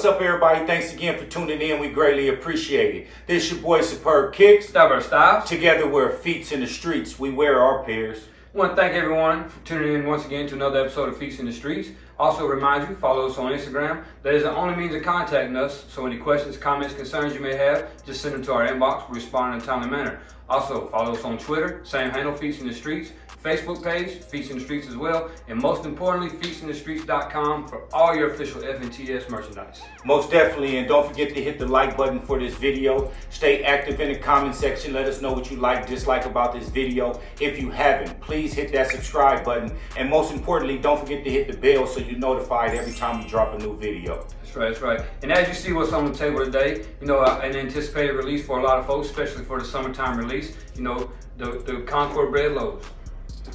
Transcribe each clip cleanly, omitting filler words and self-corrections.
What's up, everybody? Thanks again for tuning in. We greatly appreciate it. This is your boy Superb Kicks. Diverse Styles. Together we're Feats in the Streets. We wear our pairs. I want to thank everyone for tuning in once again to another episode of Feats in the Streets. Also remind you, follow us on Instagram. That is the only means of contacting us. So any questions, comments, concerns you may have, just send them to our inbox. We respond in a timely manner. Also follow us on Twitter, same handle, Feats in the Streets. Facebook page, Feats in the Streets as well. And most importantly, featsinthestreets.com for all your official FNTS merchandise. Most definitely, and don't forget to hit the like button for this video. Stay active in the comment section. Let us know what you like, dislike about this video. If you haven't, please hit that subscribe button. And most importantly, don't forget to hit the bell so you're notified every time we drop a new video. That's right. And as you see what's on the table today, an anticipated release for a lot of folks, especially for the summertime release, the Concord Bred lows.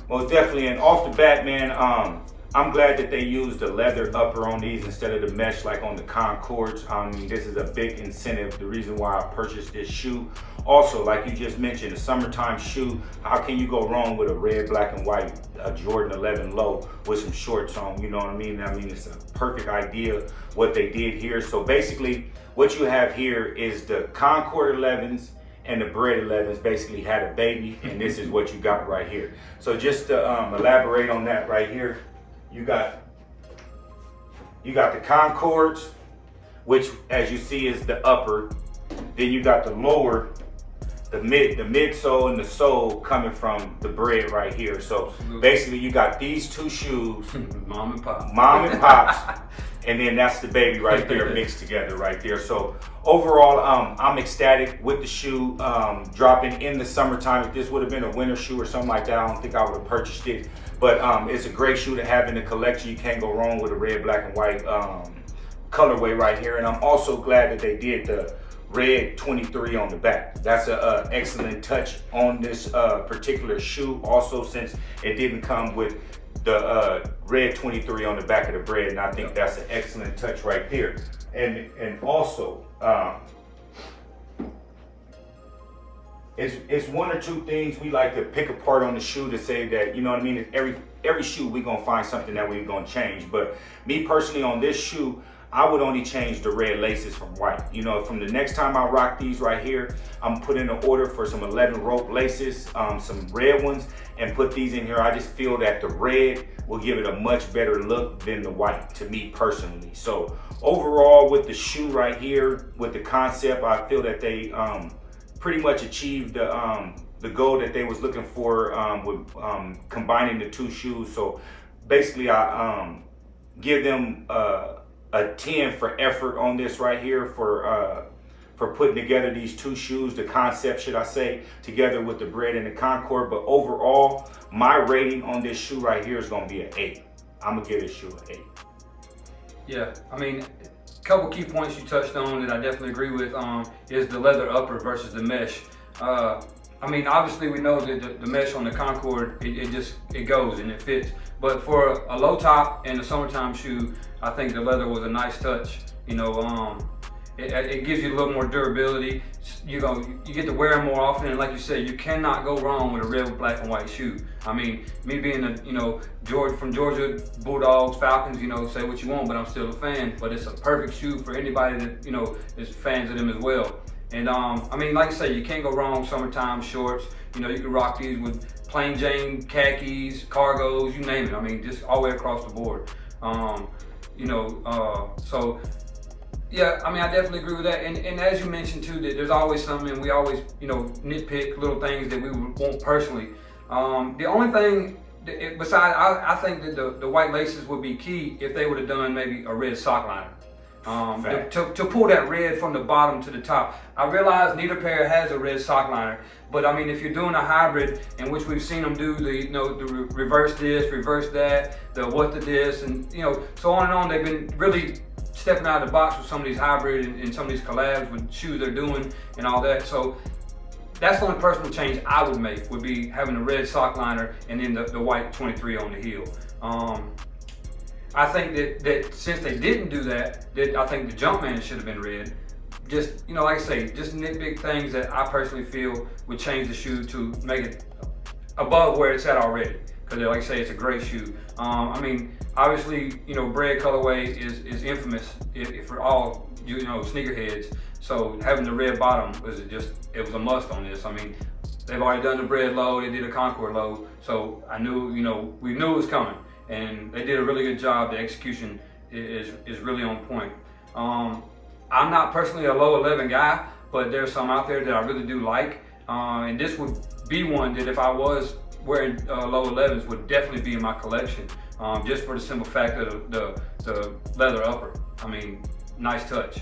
Most definitely, and off the bat, man, I'm glad that they used the leather upper on these instead of the mesh like on the Concords. I mean, this is a big incentive, the reason why I purchased this shoe. Also, like you just mentioned, a summertime shoe, how can you go wrong with a red, black, and white Jordan 11 low with some shorts on, you know what I mean? I mean, it's a perfect idea what they did here. So basically, what you have here is the Concord 11s and the Bred 11s basically had a baby, and this is what you got right here. So just to elaborate on that right here, you got the Concords, which as you see is the upper. Then you got the lower, the midsole and the sole coming from the Bred right here. So basically you got these two shoes, mom and pops, and then that's the baby right there mixed together right there. So overall, I'm ecstatic with the shoe dropping in the summertime. If this would have been a winter shoe or something like that, I don't think I would have purchased it. But it's a great shoe to have in the collection. You can't go wrong with a red, black, and white colorway right here. And I'm also glad that they did the red 23 on the back. That's an excellent touch on this particular shoe. Also, since it didn't come with the red 23 on the back of the Bred, and I think that's an excellent touch right there. And also, it's one or two things we like to pick apart on the shoe to say that, you know what I mean, every shoe we're gonna find something that we're gonna change. But me personally on this shoe, I would only change the red laces from white. From the next time I rock these right here, I'm putting an order for some 11 rope laces, some red ones, and put these in here. I just feel that the red will give it a much better look than the white, to me personally. So overall with the shoe right here, with the concept, I feel that they pretty much achieved the goal that they was looking for with combining the two shoes. So basically I give them a 10 for effort on this right here for putting together these two shoes, the concept, should I say, together with the Bred and the Concord. But overall, my rating on this shoe right here is gonna be an 8. I'm gonna give this shoe an 8. Yeah, I mean, a couple key points you touched on that I definitely agree with is the leather upper versus the mesh. I mean, obviously we know that the mesh on the Concord, it goes and it fits. But for a low top and a summertime shoe, I think the leather was a nice touch. It gives you a little more durability. You get to wear them more often, and like you said, you cannot go wrong with a red, black, and white shoe. I mean, me being from Georgia Bulldogs, Falcons, say what you want, but I'm still a fan. But it's a perfect shoe for anybody that is fans of them as well. And I mean, like I say, you can't go wrong summertime shorts. You can rock these with plain Jane khakis, cargos, you name it. I mean, just all the way across the board. So yeah, I mean, I definitely agree with that. And as you mentioned too, that there's always something, and we always nitpick little things that we would want personally. The only thing besides, I think that the white laces would be key if they would have done maybe a red sock liner. To pull that red from the bottom to the top. I realize neither pair has a red sock liner, but I mean, if you're doing a hybrid, in which we've seen them do the reverse this, reverse that, the what the this, and so on and on, they've been really stepping out of the box with some of these hybrid and some of these collabs with shoes they're doing and all that. So that's the only personal change I would make, would be having a red sock liner and then the white 23 on the heel. I think that since they didn't do that, I think the Jumpman should have been red. Just, like I say, just nitpick things that I personally feel would change the shoe to make it above where it's at already. because like I say, it's a great shoe. I mean, obviously, you know, Bred colorway is infamous for all, you know, sneakerheads. So having the red bottom it was a must on this. I mean, they've already done the Bred low, they did a Concord low, so I knew, you know, we knew it was coming, and they did a really good job. The execution is really on point. I'm not personally a low 11 guy, but there's some out there that I really do like, and this would be one that if I was wearing low 11s would definitely be in my collection, just for the simple fact of the leather upper. I mean, nice touch.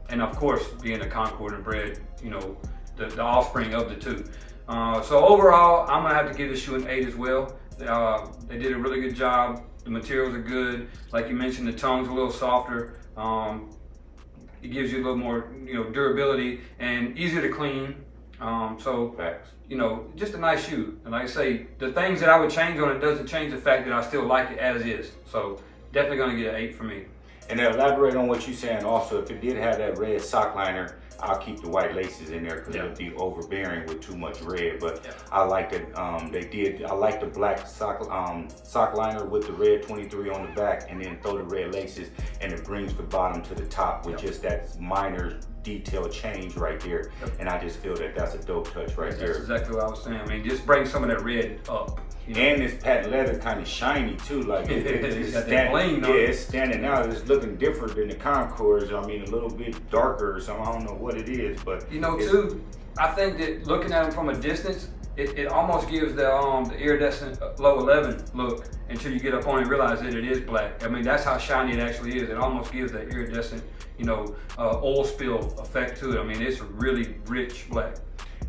And of course, being a Concord and Bred, you know, the offspring of the two. So overall, I'm gonna have to give this shoe an 8 as well. They did a really good job. The materials are good. Like you mentioned, the tongue's a little softer. It gives you a little more, you know, durability and easier to clean. So, Facts. you know, just a nice shoe. And like I say, the things that I would change on it doesn't change the fact that I still like it as is. So definitely gonna get an 8 for me. And to elaborate on what you're saying also, if it did have that red sock liner, I'll keep the white laces in there because it'll be overbearing with too much red. But I like that I like the black sock liner with the red 23 on the back, and then throw the red laces, and it brings the bottom to the top with just that minor detail change right there. And I just feel that that's a dope touch right there. That's exactly what I was saying. I mean, just bring some of that red up. You know? And this patent leather kind of shiny too, like it's standing out. It's looking different than the Concords. I mean, a little bit darker or something. I don't know what it is, but you know, too, I think that looking at them from a distance, it almost gives the iridescent low 11 look until you get up on it and realize that it is black. I mean, that's how shiny it actually is. It almost gives that iridescent, you know, oil spill effect to it. I mean, it's really rich black.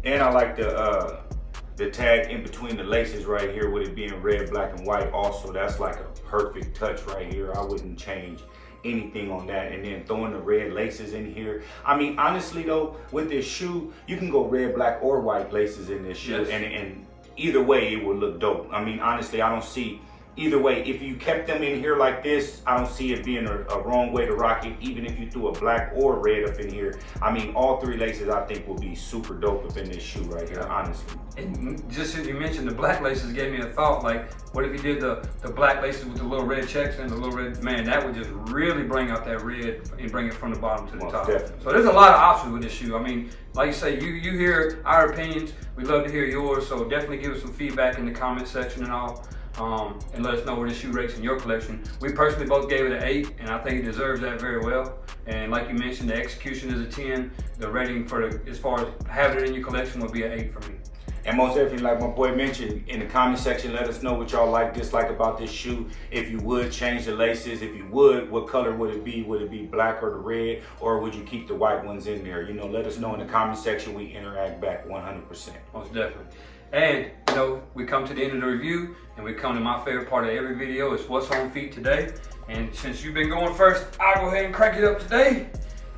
And I like the tag in between the laces right here with it being red, black, and white also. That's like a perfect touch right here. I wouldn't change anything on that. And then throwing the red laces in here. I mean, honestly though, with this shoe, you can go red, black, or white laces in this shoe. Yes. And either way, it would look dope. I mean, honestly, I don't see either way. If you kept them in here like this, I don't see it being a wrong way to rock it, even if you threw a black or red up in here. I mean, all three laces I think will be super dope up in this shoe right here, honestly. And just as you mentioned, the black laces gave me a thought, like, what if you did the black laces with the little red checks and the little red, man, that would just really bring out that red and bring it from the bottom to the top. Definitely. So there's a lot of options with this shoe. I mean, like you say, you hear our opinions, we love to hear yours, so definitely give us some feedback in the comment section and all. And let us know where this shoe rates in your collection. We personally both gave it an 8, and I think it deserves that very well. And like you mentioned, the execution is a 10. The rating as far as having it in your collection would be an 8 for me. And most definitely, like my boy mentioned, in the comment section, let us know what y'all like, dislike about this shoe. If you would change the laces, if you would, what color would it be? Would it be black or the red, or would you keep the white ones in there? You know, let us know in the comment section. We interact back 100%. Most definitely. And, you know, we come to the end of the review, and we come to my favorite part of every video. It's what's on feet today. And since you've been going first, I'll go ahead and crank it up today.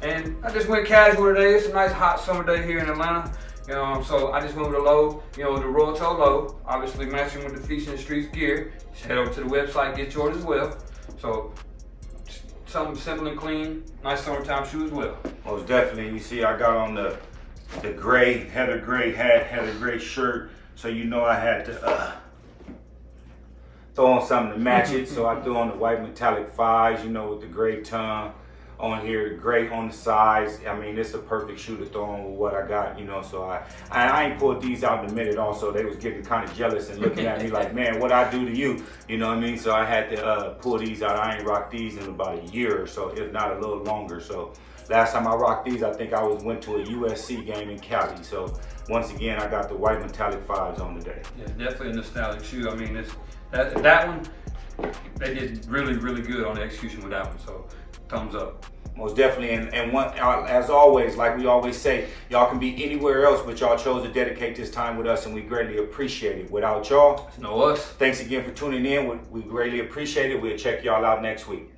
And I just went casual today. It's a nice hot summer day here in Atlanta. So I just went with a low, the Royal Toe low, obviously matching with the Feast in the Streets gear. Just head over to the website, get yours as well. So something simple and clean, nice summertime shoe as well. Most definitely. You see, I got on the gray, heather gray hat, heather gray shirt. So you know I had to throw on something to match it. So I threw on the white metallic 5s, with the gray tongue on here, gray on the sides. I mean, it's a perfect shoe to throw on with what I got, So I ain't pulled these out in a minute also. They was getting kind of jealous and looking at me like, man, what I do to you? You know what I mean? So I had to pull these out. I ain't rocked these in about a year or so, if not a little longer. So last time I rocked these, I think I went to a USC game in Cali. So once again, I got the white metallic 5s on today. Yeah, definitely a nostalgic shoe. I mean, that one, they did really, really good on the execution with that one. So thumbs up. Most definitely, and as always, like we always say, y'all can be anywhere else, but y'all chose to dedicate this time with us, and we greatly appreciate it. Without y'all, it's no us. Thanks again for tuning in. We greatly appreciate it. We'll check y'all out next week.